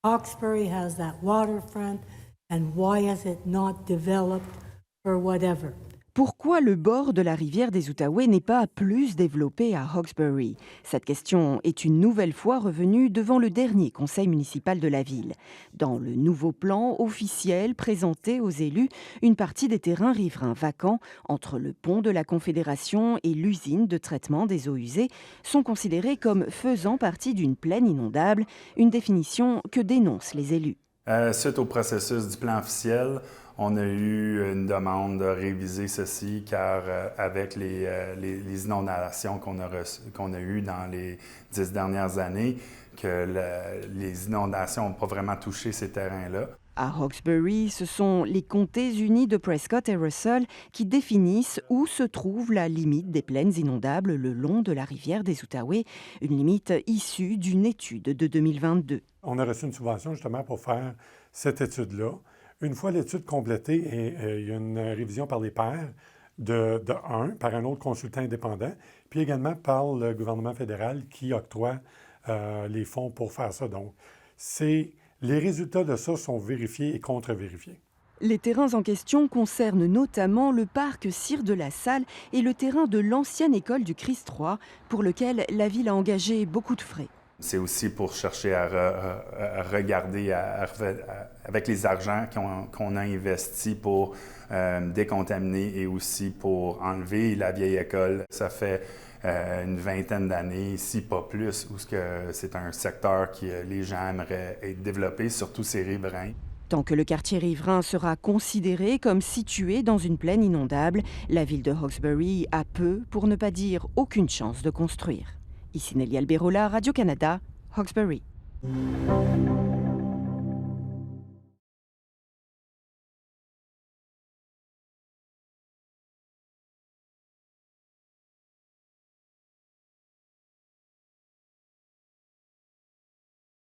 Hawkesbury has that waterfront, and why has it not developed for whatever? Pourquoi le bord de la rivière des Outaouais n'est pas plus développé à Hawkesbury? Cette question est une nouvelle fois revenue devant le dernier conseil municipal de la ville. Dans le nouveau plan officiel présenté aux élus, une partie des terrains riverains vacants entre le pont de la Confédération et l'usine de traitement des eaux usées sont considérés comme faisant partie d'une plaine inondable, une définition que dénoncent les élus. Suite au processus du plan officiel, on a eu une demande de réviser ceci car avec les inondations qu'on a eues dans les 10 dernières années, que les inondations n'ont pas vraiment touché ces terrains-là. À Hawkesbury, ce sont les comtés unis de Prescott et Russell qui définissent où se trouve la limite des plaines inondables le long de la rivière des Outaouais, une limite issue d'une étude de 2022. On a reçu une subvention justement pour faire cette étude-là. Une fois l'étude complétée, il y a une révision par les pairs par un autre consultant indépendant, puis également par le gouvernement fédéral qui octroie les fonds pour faire ça. Donc, les résultats de ça sont vérifiés et contre-vérifiés. Les terrains en question concernent notamment le parc Cire de la Salle et le terrain de l'ancienne école du Christ III, pour lequel la ville a engagé beaucoup de frais. C'est aussi pour chercher à regarder avec les argents qu'on a investis pour décontaminer et aussi pour enlever la vieille école. Ça fait une vingtaine d'années, si pas plus, où c'est un secteur que les gens aimeraient être développé, surtout ces riverains. Tant que le quartier riverain sera considéré comme situé dans une plaine inondable, la ville de Hawkesbury a peu, pour ne pas dire aucune chance de construire. Ici Nelly Alberola, Radio-Canada, Hawkesbury.